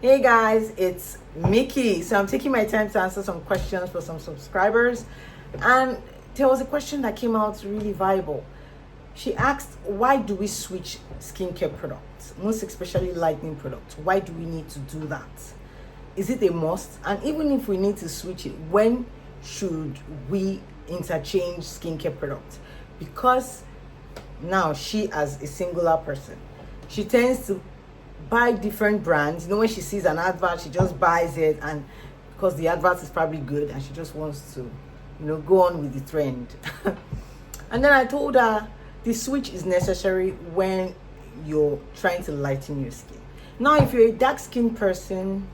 Hey guys, it's Mickey. So I'm taking my time to answer some questions for some subscribers. And there was a question that came out really viable. She asked, why do we switch skincare products, most especially lightening products? Why do we need to do that? Is it a must? And even if we need to switch it, when should we interchange skincare products? Because now she, as a singular person, she tends to buy different brands. When she sees an advert, she just buys it, and because the advert is probably good and she just wants to go on with the trend. And then I told her the switch is necessary when you're trying to lighten your skin. Now, if you're a dark skin person,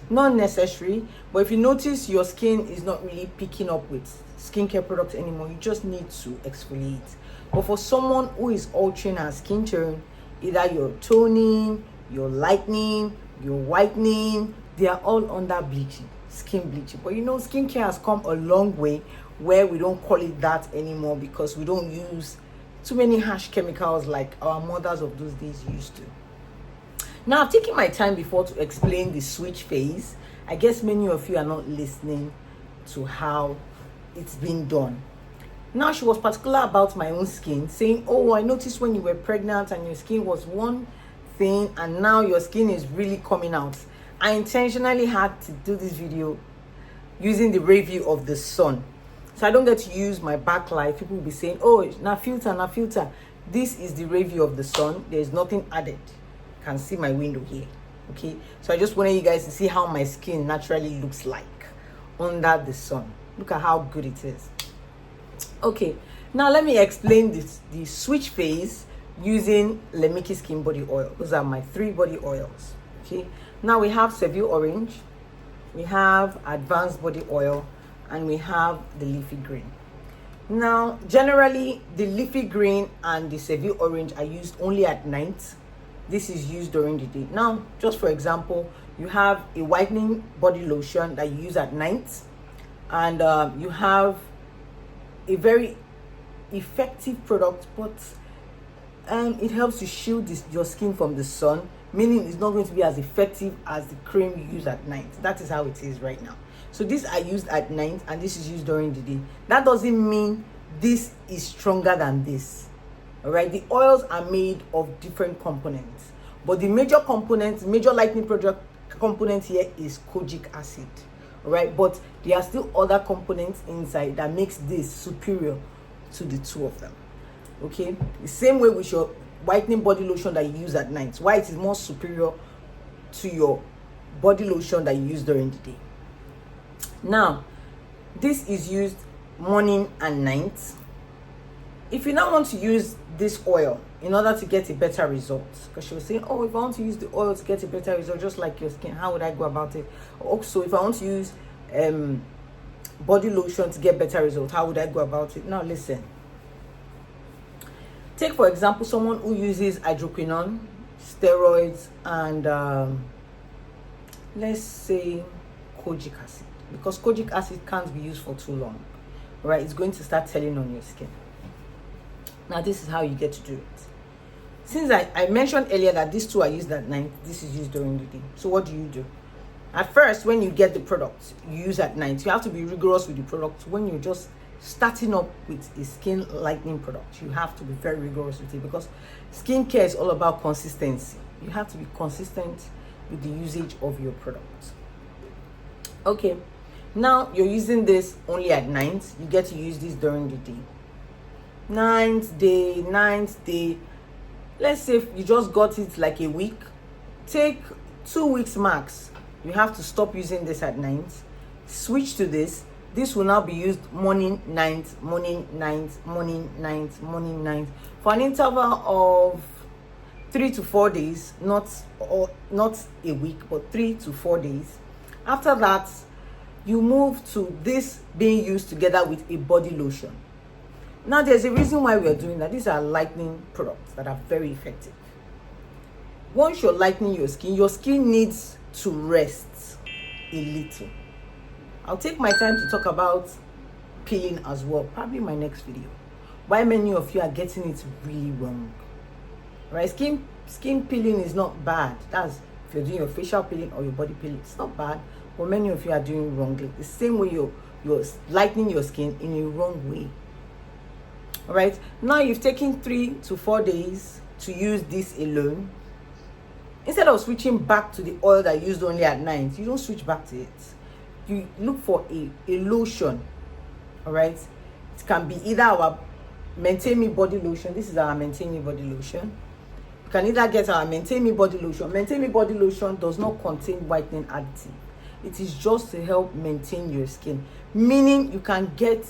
not necessary, but if you notice your skin is not really picking up with skincare products anymore, you just need to exfoliate. But for someone who is altering her skin tone, either you're toning, your lightening, your whitening, they are all under bleaching, skin bleaching. But skincare has come a long way where we don't call it that anymore because we don't use too many harsh chemicals like our mothers of those days used to. Now, I've taken my time before to explain the switch phase. I guess many of you are not listening to how it's been done. Now, she was particular about my own skin, saying, oh, I noticed when you were pregnant and your skin was one thing and now your skin is really coming out. I intentionally had to do this video using the review of the sun, so I don't get to use my backlight. People will be saying, oh, na filter. This is the review of the sun. There's nothing added. You can see my window here. Okay, so I just wanted you guys to see how my skin naturally looks like under the sun. Look at how good it is. Okay, now let me explain the switch phase using Lemiki Skin Body Oil. Those are my 3 body oils. Okay, now we have Seville Orange, we have Advanced Body Oil, and we have the Leafy Green. Now, generally, the Leafy Green and the Seville Orange are used only at night. This is used during the day. Now, just for example, you have a whitening body lotion that you use at night, and you have a very effective product, but it helps to shield your skin from the sun, meaning it's not going to be as effective as the cream you use at night. That is how it is right now. So these are used at night and this is used during the day. That doesn't mean this is stronger than this. All right, the oils are made of different components, but the major lightening product component here is kojic acid. All right, but there are still other components inside that makes this superior to the two of them. Okay, the same way with your whitening body lotion that you use at night, why it is more superior to your body lotion that you use during the day. Now, this is used morning and night. If you now want to use this oil in order to get a better result, because she was saying, oh, if I want to use the oil to get a better result just like your skin, how would I go about it? Also, if I want to use body lotion to get better results, how would I go about it? Now listen, take for example someone who uses hydroquinone, steroids, and let's say kojic acid, because kojic acid can't be used for too long. Right, it's going to start telling on your skin. Now this is how you get to do it. Since I mentioned earlier that these two are used at night, this is used during the day. So what do? At first, when you get the product you use at night, you have to be rigorous with the product. When you're just starting up with a skin lightening product, you have to be very rigorous with it, because skincare is all about consistency. You have to be consistent with the usage of your product. Okay, now you're using this only at night. You get to use this during the day. Ninth day. Let's say you just got it like a week. Take 2 weeks max. You have to stop using this at night. Switch to this. This will now be used morning, night, morning, night, morning, night, morning, night, for an interval of 3 to 4 days. Not a week, but 3 to 4 days. After that, you move to this being used together with a body lotion. Now, there's a reason why we are doing that. These are lightening products that are very effective. Once you're lightening your skin needs to rest a little. I'll take my time to talk about peeling as well, probably my next video. Why many of you are getting it really wrong. Right? Skin peeling is not bad. That's If you're doing your facial peeling or your body peeling, it's not bad, but many of you are doing wrongly. The same way you're lightening your skin in a wrong way. All right, now you've taken 3 to 4 days to use this alone. Instead of switching back to the oil that you used only at night, you don't switch back to it. You look for a lotion. All right, it can be either our Maintain Me body lotion. This is our Maintain Me body lotion. You can either get our Maintain Me body lotion. Maintain Me body lotion does not contain whitening additive. It is just to help maintain your skin, meaning you can get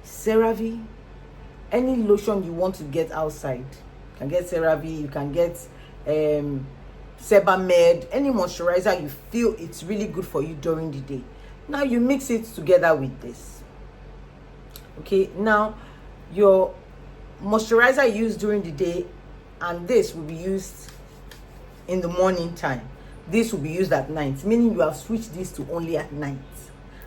CeraVe, any lotion you want to get outside. You can get CeraVe, you can get Sebamed, any moisturizer you feel it's really good for you during the day. Now you mix it together with this. Okay, now your moisturizer used during the day and this will be used in the morning time. This will be used at night, meaning you have switched this to only at night,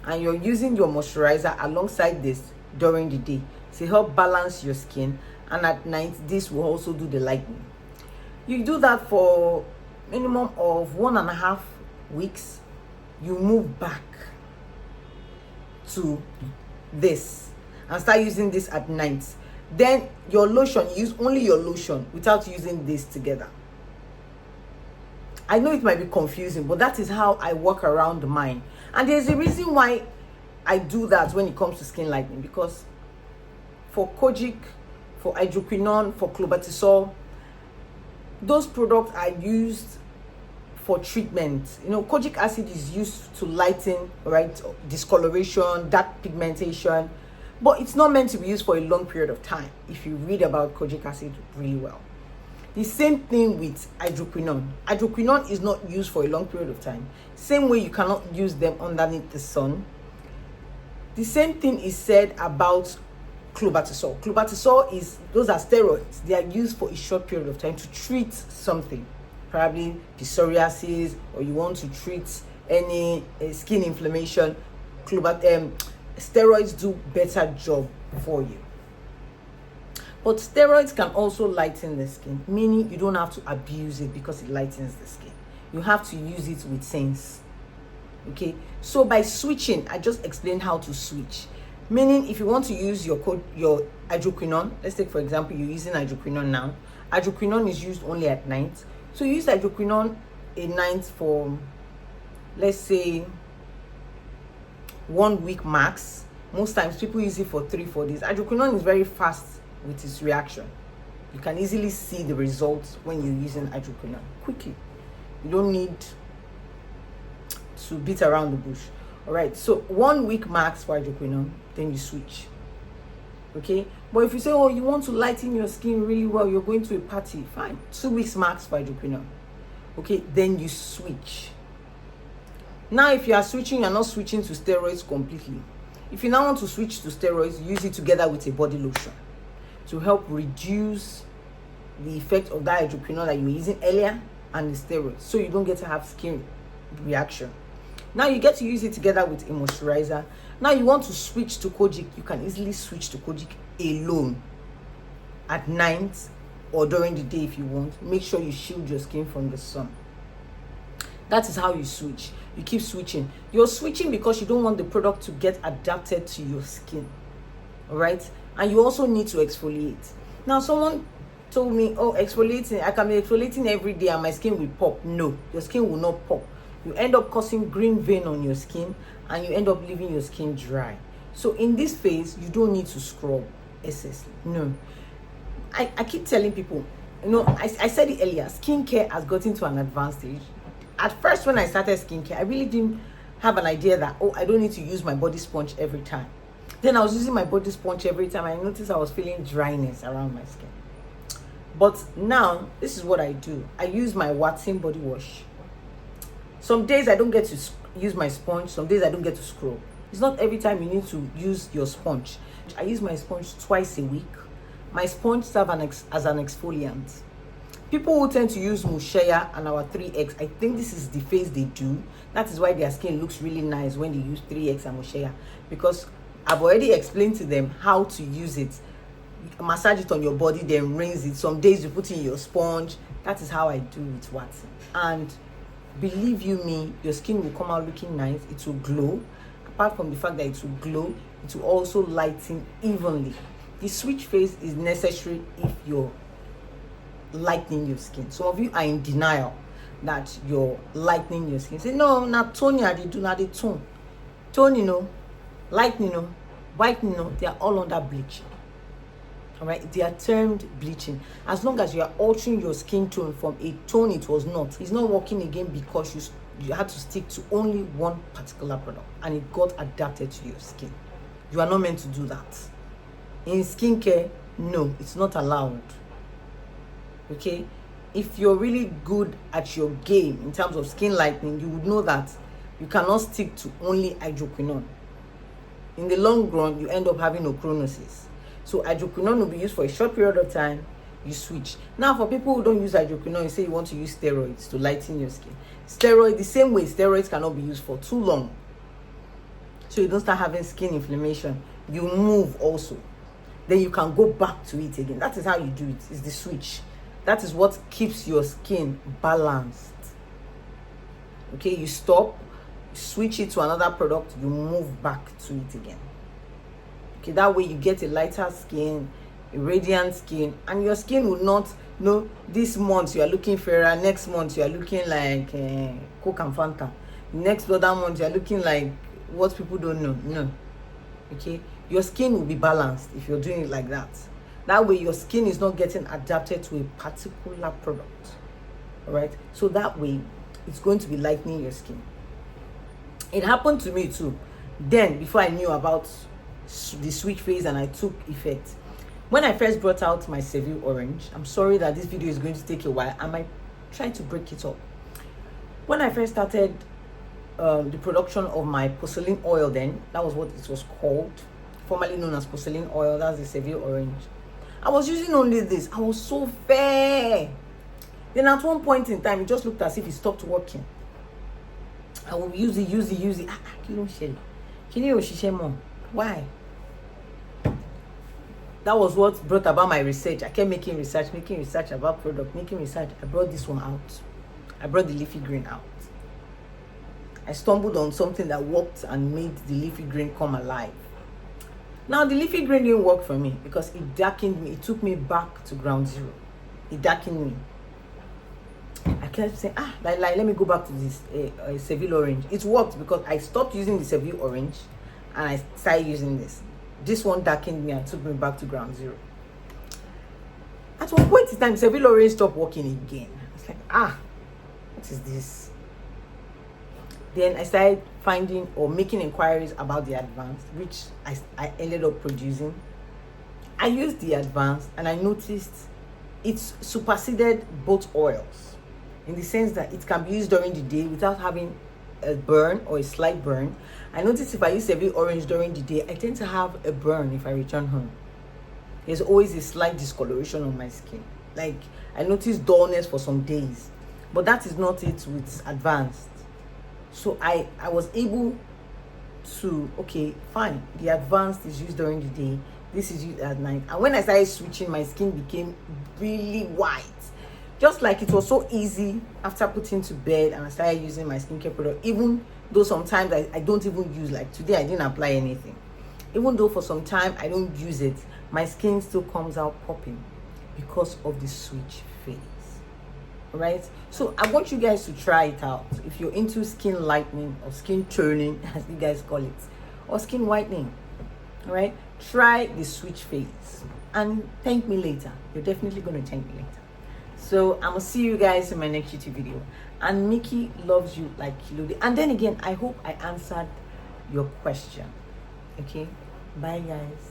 and you're using your moisturizer alongside this during the day to help balance your skin, and at night this will also do the lightening. You do that for minimum of 1.5 weeks. You move back to this and start using this at night. Then your lotion, use only your lotion without using this together. I know it might be confusing, but that is how I work around mine. And there's a reason why I do that when it comes to skin lightening, because for kojic, for hydroquinone, for clobetasol, those products are used for treatment. You know, kojic acid is used to lighten, right, discoloration, dark pigmentation, but it's not meant to be used for a long period of time if you read about kojic acid really well. The same thing with hydroquinone. Hydroquinone is not used for a long period of time. Same way you cannot use them underneath the sun. The same thing is said about clobetasol. Clobetasol is, those are steroids. They are used for a short period of time to treat something, probably psoriasis, or you want to treat any skin inflammation. Steroids do better job for you. But steroids can also lighten the skin, meaning you don't have to abuse it because it lightens the skin. You have to use it with sense. Okay, so by switching, I just explained how to switch. Meaning, if you want to use your hydroquinone, let's take for example, you're using hydroquinone now. Hydroquinone is used only at night. So you use hydroquinone at night for, let's say, 1 week max. Most times people use it for 3-4 days. Hydroquinone is very fast with its reaction. You can easily see the results when you're using hydroquinone quickly. You don't need to beat around the bush. All right, so 1 week max for hydroquinone, then you switch. Okay, but if you say, oh, you want to lighten your skin really well, you're going to a party, fine, 2 weeks max for hydroquinone. Okay, then you switch. Now if you are switching, you're not switching to steroids completely. If you now want to switch to steroids, use it together with a body lotion to help reduce the effect of that hydroquinone that you were using earlier and the steroids, so you don't get to have skin reaction. Now you get to use it together with a moisturizer. Now you want to switch to kojic, you can easily switch to kojic alone at night or during the day if you want. Make sure you shield your skin from the sun. That is how you switch. You keep switching. You're switching because you don't want the product to get adapted to your skin. All right? And you also need to exfoliate. Now, someone told me, oh, exfoliating, I can be exfoliating every day and my skin will pop. No, your skin will not pop. You end up causing green vein on your skin and you end up leaving your skin dry. So in this phase, you don't need to scrub excessively. No. I keep telling people, you know, I said it earlier, skincare has gotten to an advanced stage. At first, when I started skincare, I really didn't have an idea that, oh, I don't need to use my body sponge every time. Then I was using my body sponge every time. I noticed I was feeling dryness around my skin. But now, this is what I do. I use my waxing body wash. Some days I don't get to use my sponge. Some days I don't get to scrub. It's not every time you need to use your sponge. I use my sponge twice a week. My sponge serves as an exfoliant. People who tend to use Mushea and our 3X, I think this is the phase they do. That is why their skin looks really nice when they use 3X and Mushea. Because I've already explained to them how to use it. You massage it on your body, then rinse it. Some days you put in your sponge. That is how I do with waxing. And believe you me, your skin will come out looking nice. It will glow. Apart from the fact that it will glow, it will also lighten evenly. The switch phase is necessary if you're lightening your skin. Some of you are in denial that you're lightening your skin. Say, no, not toning, I do not tone. Toning, lightening, whitening, they are all under bleaching. All right, they are termed bleaching. As long as you are altering your skin tone from a tone it was not, it's not working again because you had to stick to only one particular product and it got adapted to your skin. You are not meant to do that. In skincare, no, it's not allowed. Okay, if you're really good at your game in terms of skin lightening, you would know that you cannot stick to only hydroquinone. In the long run, you end up having ochronosis. So hydroquinone will be used for a short period of time, you switch. Now, for people who don't use hydroquinone, you say you want to use steroids to lighten your skin. Steroid, the same way, steroids cannot be used for too long. So you don't start having skin inflammation. You move also. Then you can go back to it again. That is how you do it. It's the switch. That is what keeps your skin balanced. Okay, you stop, switch it to another product, you move back to it again. Okay, that way you get a lighter skin, a radiant skin, and your skin will not know this month you are looking fairer, next month you are looking like Coke and Fanta, next other month you are looking like what people don't know. No. Okay, your skin will be balanced if you're doing it like that. That way your skin is not getting adapted to a particular product. All right, so that way it's going to be lightening your skin. It happened to me too. Then, before I knew about the switch phase and I took effect, when I first brought out my Seville Orange, I'm sorry that this video is going to take a while. I might try to break it up. When I first started the production of my porcelain oil, then that was what it was called, formerly known as porcelain oil. That's the Seville Orange. I was using only this. I was so fair. Then at one point in time, it just looked as if it stopped working. I will use it. Why? That was what brought about my research. I kept making research about product, making research. I brought this one out. I brought the leafy green out. I stumbled on something that worked and made the leafy green come alive. Now, the leafy green didn't work for me because it darkened me. It took me back to ground zero. It darkened me. I kept saying, let me go back to this Seville Orange. It worked because I stopped using the Seville Orange and I started using this. This one darkened me and took me back to ground zero. At one point in time, Seville Orange stopped working again. It's like, what is this? Then I started finding or making inquiries about the advanced, which I ended up producing. I used the advanced and I noticed it's superseded both oils in the sense that it can be used during the day without having a burn or a slight burn. I noticed if I use Seville Orange during the day, I tend to have a burn if I return home. There's always a slight discoloration on my skin. Like, I noticed dullness for some days, but that is not it with advanced. So I was able to, okay, fine, the advanced is used during the day, this is used at night. And when I started switching, my skin became really white. Just like it was so easy after putting to bed and I started using my skincare product, even though sometimes I don't even use, like today I didn't apply anything. Even though for some time I don't use it, my skin still comes out popping because of the switch phase. Right? So I want you guys to try it out. If you're into skin lightening or skin toning, as you guys call it, or skin whitening, all right? Try the switch phase and thank me later. You're definitely going to thank me later. So I'm going to see you guys in my next YouTube video. And Mickey loves you like Kilode. And then again, I hope I answered your question. Okay? Bye, guys.